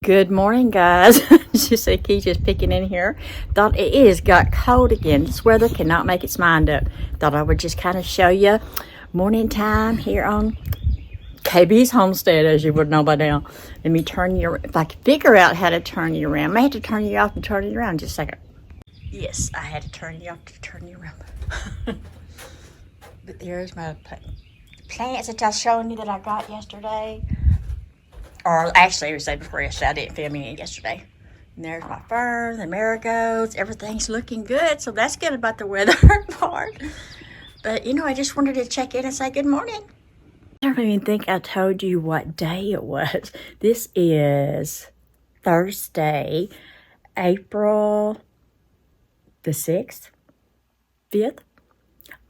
Good morning, guys. Just say Key just picking in here. Thought it is got cold again. This weather cannot make its mind up. Thought I would just kind of show you morning time here on KB's homestead, as you would know by now. Let me turn you. If I could figure out how to turn you around, I may have to turn you off and turn you around. Just a second. Yes, I had to turn you off to turn you around. But there's my plants that I was showing you that I got yesterday. Or actually, it was the day before yesterday. I didn't film any yesterday. And there's my fern, the marigolds. Everything's looking good. So that's good about the weather part. But, you know, I just wanted to check in and say good morning. I don't even think I told you what day it was. This is Thursday, April the 6th, 5th.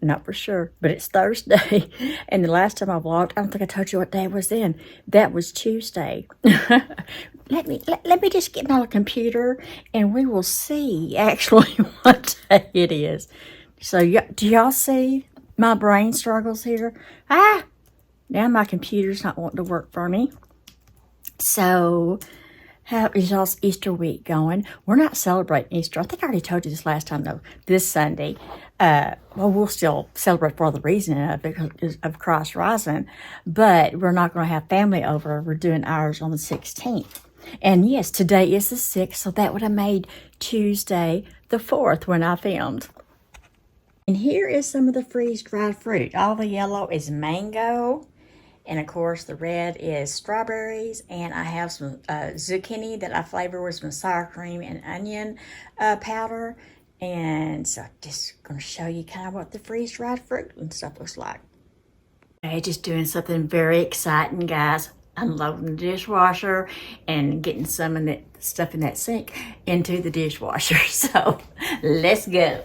Not for sure, but it's Thursday. And the last time I vlogged, I don't think I told you what day it was then. That was Tuesday. Let me just get my computer and we will see actually what day it is. So do y'all see my brain struggles here? Now my computer's not wanting to work for me. So how is y'all's Easter week going? We're not celebrating Easter. I think I already told you this last time, though. This Sunday. Well, we'll still celebrate for the reason of Christ rising, but we're not going to have family over. We're doing ours on the 16th. And yes, today is the 6th, so that would have made Tuesday the 4th when I filmed. And here is some of the freeze-dried fruit. All the yellow is mango. And, of course, the red is strawberries. And I have some zucchini that I flavored with some sour cream and onion powder. And so I'm just going to show you kind of what the freeze-dried fruit and stuff looks like. Okay, just doing something very exciting, guys. Unloading the dishwasher and getting some of that stuff in that sink into the dishwasher. So, let's go.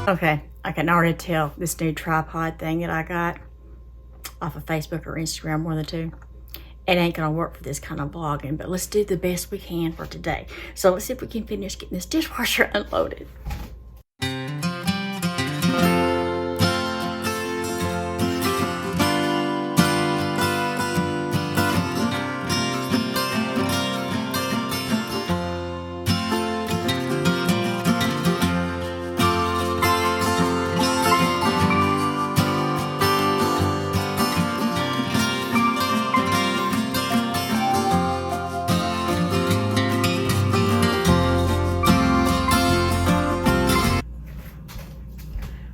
Okay, I can already tell this new tripod thing that I got off of Facebook or Instagram, one of the two. It ain't gonna work for this kind of vlogging, but let's do the best we can for today. So let's see if we can finish getting this dishwasher unloaded.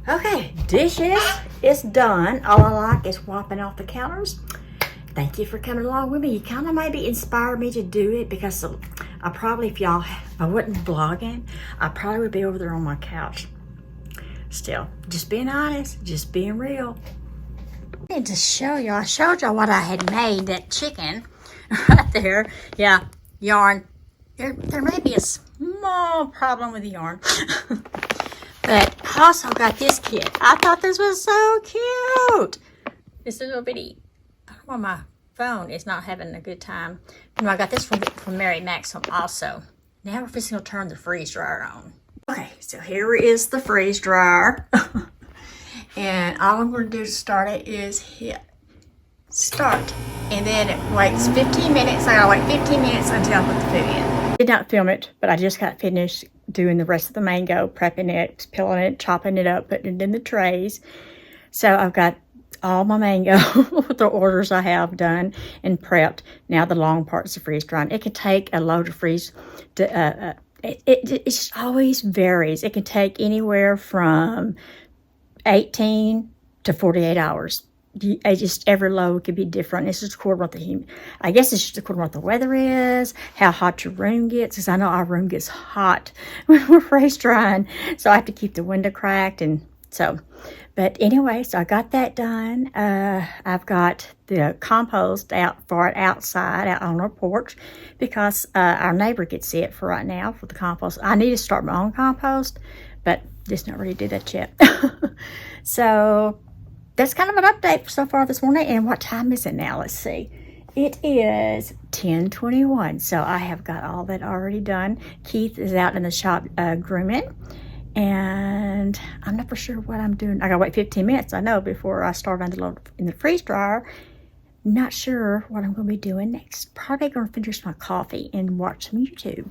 Okay, dishes is done. All I like is wiping off the counters. Thank you for coming along with me. You kind of maybe inspired me to do it because I probably, if I wasn't vlogging, I probably would be over there on my couch. Still, just being honest, just being real. And to show y'all, I showed y'all what I had made, that chicken right there. Yeah, yarn. There may be a small problem with the yarn. But I also got this kit. I thought this was so cute. This little bitty. I don't know why my phone is not having a good time. You know, I got this from Mary Maxim also. Now we're fixing to turn the freeze dryer on. Okay, so here is the freeze dryer. And all I'm going to do to start it is hit start. And then it waits 15 minutes. I gotta wait 15 minutes until I put the food in. Did not film it, but I just got finished doing the rest of the mango, prepping it, peeling it, chopping it up, putting it in the trays. So I've got all my mango, the orders I have done and prepped. Now the long part's the freeze drying. It can take a load of freeze. It just always varies. It can take anywhere from 18 to 48 hours. Every load could be different. It's just according what I guess it's just according what the weather is, how hot your room gets, because I know our room gets hot when we're freeze drying. So I have to keep the window cracked and So, but anyway, so I got that done. I've got the compost out for it outside, out on our porch, because our neighbor gets it for right now for the compost. I need to start my own compost, but just not ready to do that yet. So that's kind of an update so far this morning. And what time is it now? Let's see. It is 10:21. So I have got all that already done. Keith is out in the shop grooming. And I'm not for sure what I'm doing. I gotta wait 15 minutes, I know, before I start unloading in the freeze dryer. Not sure what I'm gonna be doing next. Probably gonna finish my coffee and watch some YouTube.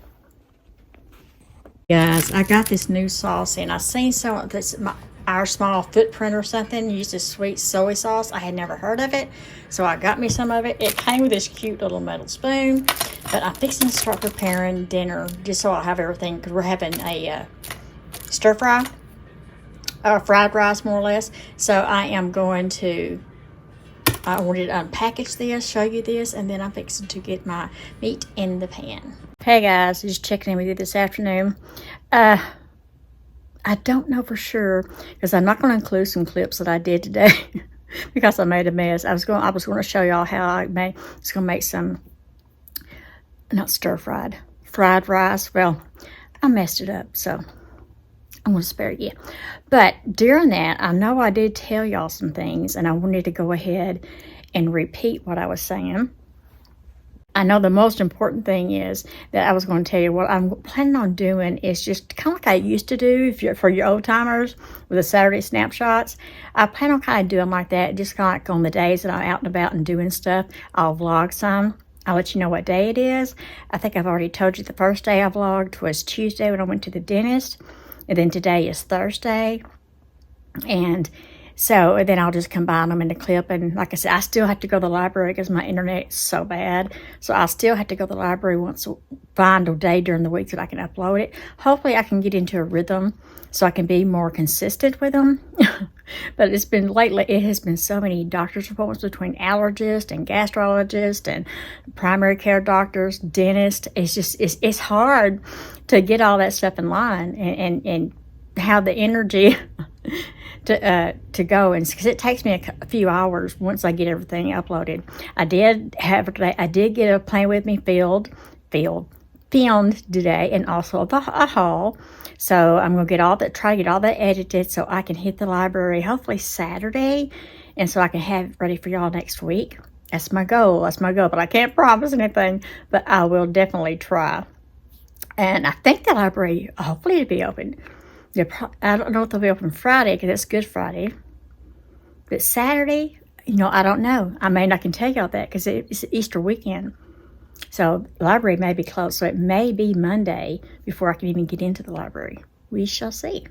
Guys, I got this new sauce in. I seen some of this, Our Small Footprint or something uses sweet soy sauce. I had never heard of it, so I got me some of it. It came with this cute little metal spoon, but I'm fixing to start preparing dinner just so I'll have everything, because we're having a stir fry, or fried rice more or less. So I am going to, I wanted to unpackage this, show you this, and then I'm fixing to get my meat in the pan. Hey guys, just checking in with you this afternoon. I don't know for sure, because I'm not going to include some clips that I did today because I made a mess. I was going to show y'all how I was going to make some, not fried rice. Well, I messed it up, so I'm going to spare you. But during that, I know I did tell y'all some things, and I wanted to go ahead and repeat what I was saying. I know the most important thing is that I was going to tell you what I'm planning on doing is just kind of like I used to do for your old timers with the Saturday snapshots. I plan on kind of doing like that, just kind of like on the days that I'm out and about and doing stuff. I'll vlog some. I'll let you know what day it is. I think I've already told you the first day I vlogged was Tuesday when I went to the dentist. And then today is Thursday. And so then I'll just combine them in the clip. And like I said, I still have to go to the library because my internet is so bad. So I still have to go to the library find a day during the week that I can upload it. Hopefully I can get into a rhythm so I can be more consistent with them. But it's been lately, it has been so many doctor's appointments between allergists and gastrologists and primary care doctors, dentists. It's just, it's hard to get all that stuff in line and have the energy to go, and because it takes me a few hours once I get everything uploaded. I did get a Plan With Me filmed today, and also a haul. So I'm gonna try to get all that edited so I can hit the library hopefully Saturday, and so I can have it ready for y'all next week. That's my goal. But I can't promise anything, but I will definitely try. And I think the library, hopefully it'll be open. I don't know if they'll be open Friday because it's Good Friday. But Saturday, I don't know. I mean, I can tell y'all that because it's Easter weekend. So the library may be closed. So it may be Monday before I can even get into the library. We shall see.